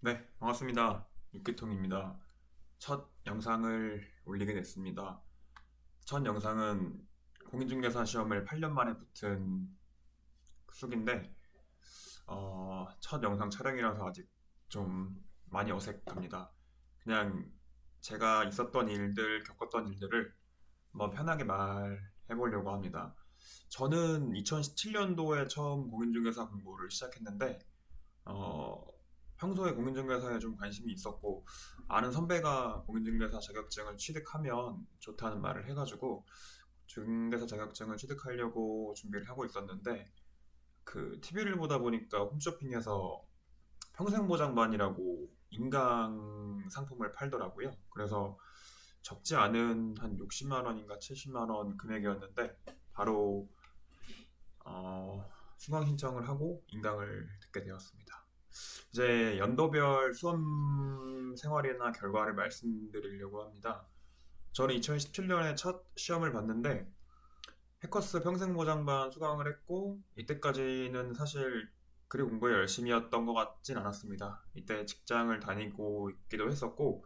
네, 반갑습니다. 육기통입니다. 첫 영상을 올리게 됐습니다. 첫 영상은 공인중개사 시험을 8년 만에 붙은 숙인데, 첫 영상 촬영이라서 아직 좀 많이 어색합니다. 그냥 제가 있었던 일들, 겪었던 일들을 한번 편하게 말해보려고 합니다. 저는 2017년도에 처음 공인중개사 공부를 시작했는데, 어, 평소에 공인중개사에 좀 관심이 있었고, 아는 선배가 공인중개사 자격증을 취득하면 좋다는 말을 해가지고, 중개사 자격증을 취득하려고 준비를 하고 있었는데, 그 TV를 보다 보니까 홈쇼핑에서 평생보장반이라고 인강 상품을 팔더라고요. 그래서 적지 않은 한 60만 원인가 70만 원 금액이었는데, 바로 수강 신청을 하고 인강을 듣게 되었습니다. 이제 연도별 수험 생활이나 결과를 말씀드리려고 합니다. 저는 2017년에 첫 시험을 봤는데 해커스 평생보장반 수강을 했고 이때까지는 사실 그리 공부에 열심히였던 것 같진 않았습니다. 이때 직장을 다니고 있기도 했었고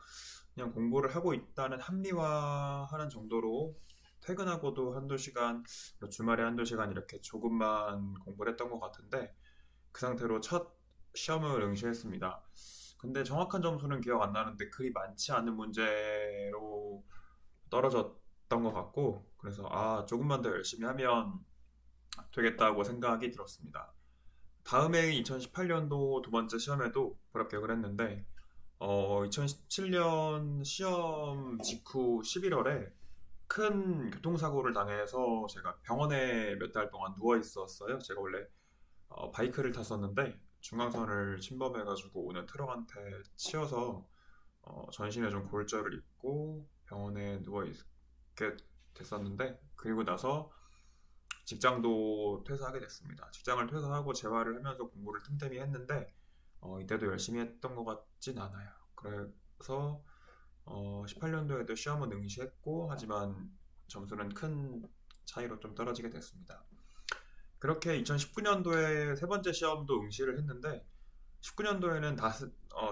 그냥 공부를 하고 있다는 합리화하는 정도로 퇴근하고도 한두 시간, 주말에 한두 시간 이렇게 조금만 공부를 했던 것 같은데 그 상태로 첫 시험을 응시했습니다. 근데 정확한 점수는 기억 안 나는데 그리 많지 않은 문제로 떨어졌던 것 같고 그래서 조금만 더 열심히 하면 되겠다고 생각이 들었습니다. 다음해 2018년도 두 번째 시험에도 불합격을 했는데 2017년 시험 직후 11월에 큰 교통사고를 당해서 제가 병원에 몇 달 동안 누워 있었어요. 제가 원래 바이크를 탔었는데 중앙선을 침범해가지고 오는 트럭한테 치여서 전신에 좀 골절을 입고 병원에 누워 있게 됐었는데 그리고 나서 직장도 퇴사하게 됐습니다. 직장을 퇴사하고 재활을 하면서 공부를 틈틈이 했는데 이때도 열심히 했던 것 같진 않아요. 그래서 18년도에도 시험은 응시했고 하지만 점수는 큰 차이로 좀 떨어지게 됐습니다. 그렇게 2019년도에 세 번째 시험도 응시를 했는데 19년도에는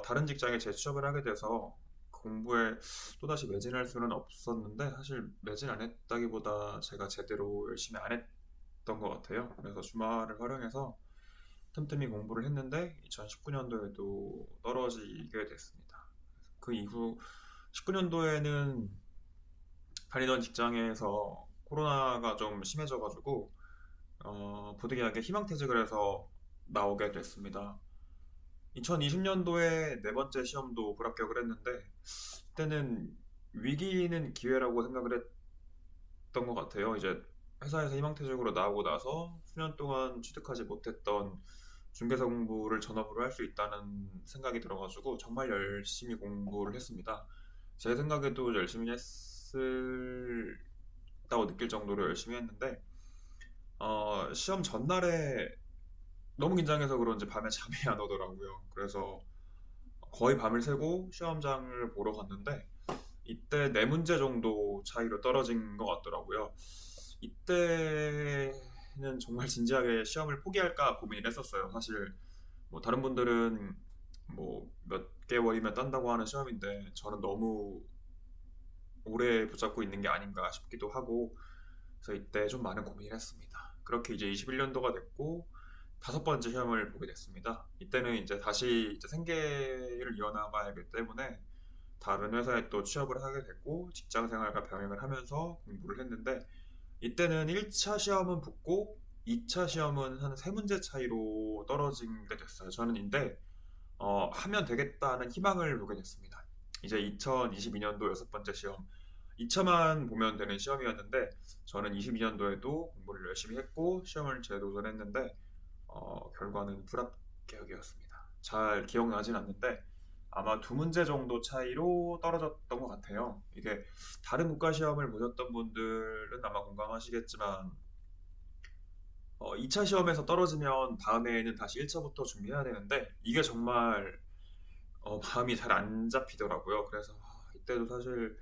다른 직장에 재취업을 하게 돼서 공부에 또다시 매진할 수는 없었는데 사실 매진 안 했다기보다 제가 제대로 열심히 안 했던 것 같아요. 그래서 주말을 활용해서 틈틈이 공부를 했는데 2019년도에도 떨어지게 됐습니다. 그 이후 19년도에는 다니던 직장에서 코로나가 좀 심해져가지고 부득이하게 희망퇴직을 해서 나오게 됐습니다. 2020년도에 네 번째 시험도 불합격을 했는데 그때는 위기는 기회라고 생각을 했던 것 같아요. 이제 회사에서 희망퇴직으로 나오고 나서 수년 동안 취득하지 못했던 중개사 공부를 전업으로 할 수 있다는 생각이 들어가지고 정말 열심히 공부를 했습니다. 제 생각에도 열심히 했다고 느낄 정도로 열심히 했는데 시험 전날에 너무 긴장해서 그런지 밤에 잠이 안 오더라고요. 그래서 거의 밤을 새고 시험장을 보러 갔는데 이때 네 문제 정도 차이로 떨어진 것 같더라고요. 이때는 정말 진지하게 시험을 포기할까 고민을 했었어요. 사실 뭐 다른 분들은 뭐 몇 개월이면 딴다고 하는 시험인데 저는 너무 오래 붙잡고 있는 게 아닌가 싶기도 하고 그래서 이때 좀 많은 고민을 했습니다. 그렇게 이제 21년도가 됐고 다섯 번째 시험을 보게 됐습니다. 이때는 이제 다시 이제 생계를 이어나가야 하기 때문에 다른 회사에 또 취업을 하게 됐고 직장 생활과 병행을 하면서 공부를 했는데 이때는 1차 시험은 붙고 2차 시험은 한 세 문제 차이로 떨어지게 됐어요. 저는 근데 하면 되겠다는 희망을 보게 됐습니다. 이제 2022년도 여섯 번째 시험 2차만 보면 되는 시험이었는데 저는 22년도에도 공부를 열심히 했고 시험을 재도전했는데 결과는 불합격이었습니다. 잘 기억나진 않는데 아마 두 문제 정도 차이로 떨어졌던 것 같아요. 이게 다른 국가 시험을 보셨던 분들은 아마 공감하시겠지만 2차 시험에서 떨어지면 다음에는 다시 1차부터 준비해야 되는데 이게 정말 마음이 잘 안 잡히더라고요. 그래서 이때도 사실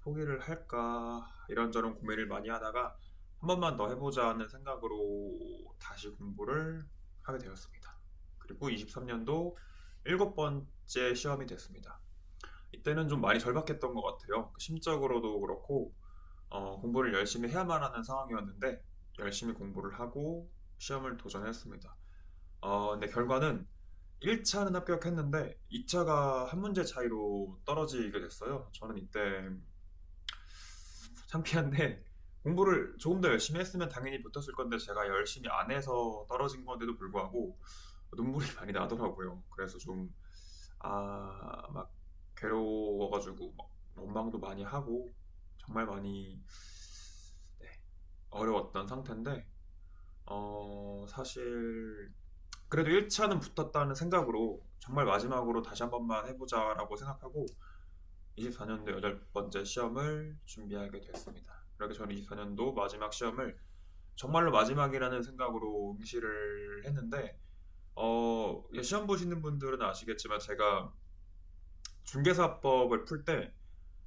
포기를 할까 이런저런 고민을 많이 하다가 한 번만 더 해보자는 생각으로 다시 공부를 하게 되었습니다. 그리고 23년도 일곱 번째 시험이 됐습니다. 이때는 좀 많이 절박했던 것 같아요. 심적으로도 그렇고 공부를 열심히 해야만 하는 상황이었는데 열심히 공부를 하고 시험을 도전했습니다. 근데 결과는 1차는 합격했는데 2차가 한 문제 차이로 떨어지게 됐어요. 저는 이때 창피한데 공부를 조금 더 열심히 했으면 당연히 붙었을 건데 제가 열심히 안 해서 떨어진 건데도 불구하고 눈물이 많이 나더라고요. 그래서 좀 막 괴로워가지고 막 원망도 많이 하고 정말 많이 네, 어려웠던 상태인데 사실 그래도 1차는 붙었다는 생각으로 정말 마지막으로 다시 한 번만 해보자라고 생각하고 24년도 여덟 번째 시험을 준비하게 됐습니다. 그렇게 저는 24년도 마지막 시험을 정말로 마지막이라는 생각으로 응시를 했는데 시험 보시는 분들은 아시겠지만 제가 중개사법을 풀 때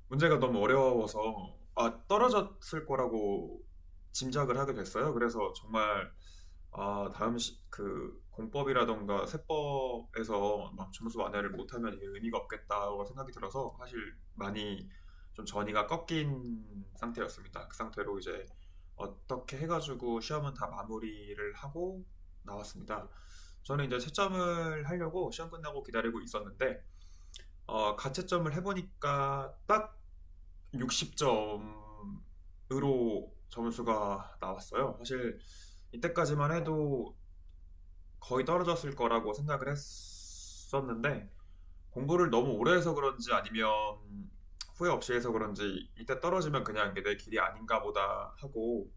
문제가 너무 어려워서 떨어졌을 거라고 짐작을 하게 됐어요. 그래서 정말 다음 그 공법이라던가 세법에서 막 점수 만회를 못하면 이게 의미가 없겠다고 생각이 들어서 사실 많이 좀 전이가 꺾인 상태였습니다. 그 상태로 이제 어떻게 해가지고 시험은 다 마무리를 하고 나왔습니다. 저는 이제 채점을 하려고 시험 끝나고 기다리고 있었는데 가채점을 해보니까 딱 60점으로 점수가 나왔어요. 사실 이때까지만 해도 거의 떨어졌을 거라고 생각을 했었는데 공부를 너무 오래 해서 그런지 아니면 후회 없이 해서 그런지 이때 떨어지면 그냥 이게 내 길이 아닌가 보다 하고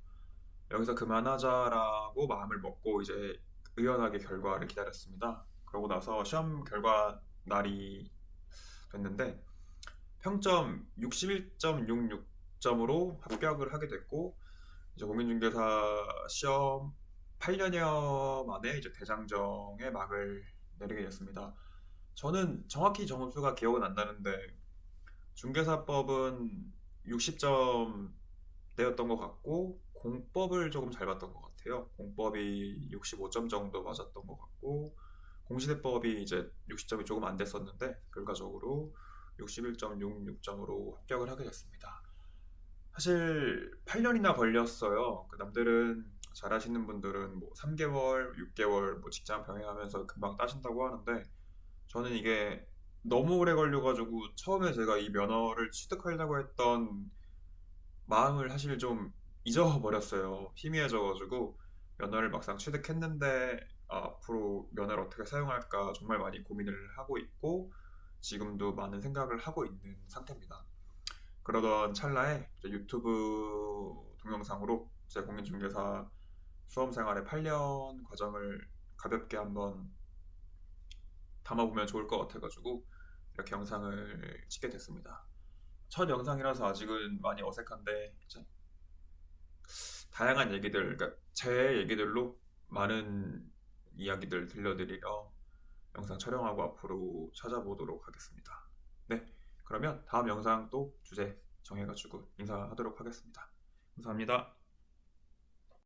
여기서 그만하자라고 마음을 먹고 이제 의연하게 결과를 기다렸습니다. 그러고 나서 시험 결과 날이 됐는데 평점 61.66점으로 합격을 하게 됐고 이제 공인중개사 시험 8년여 만에 이제 대장정의 막을 내리게 됐습니다. 저는 정확히 점수가 기억은 안 나는데 중개사법은 60점대였던 것 같고 공법을 조금 잘 봤던 것 같아요. 공법이 65점 정도 맞았던 것 같고 공시대법이 이제 60점이 조금 안 됐었는데 결과적으로 61.66점으로 합격을 하게 됐습니다. 사실 8년이나 걸렸어요. 그 남들은 잘하시는 분들은 뭐 3개월, 6개월 뭐 직장 병행하면서 금방 따신다고 하는데 저는 이게 너무 오래 걸려가지고 처음에 제가 이 면허를 취득하려고 했던 마음을 사실 좀 잊어버렸어요. 희미해져가지고 면허를 막상 취득했는데 앞으로 면허를 어떻게 사용할까 정말 많이 고민을 하고 있고 지금도 많은 생각을 하고 있는 상태입니다. 그러던 찰나에 이제 유튜브 동영상으로 제 공인중개사 수험 생활의 8년 과정을 가볍게 한번 담아보면 좋을 것 같아가지고 이렇게 영상을 찍게 됐습니다. 첫 영상이라서 아직은 많이 어색한데 이제 다양한 얘기들, 그러니까 제 얘기들로 많은 이야기들 들려드리려 영상 촬영하고 앞으로 찾아보도록 하겠습니다. 네, 그러면 다음 영상 또 주제 정해가지고 인사하도록 하겠습니다. 감사합니다.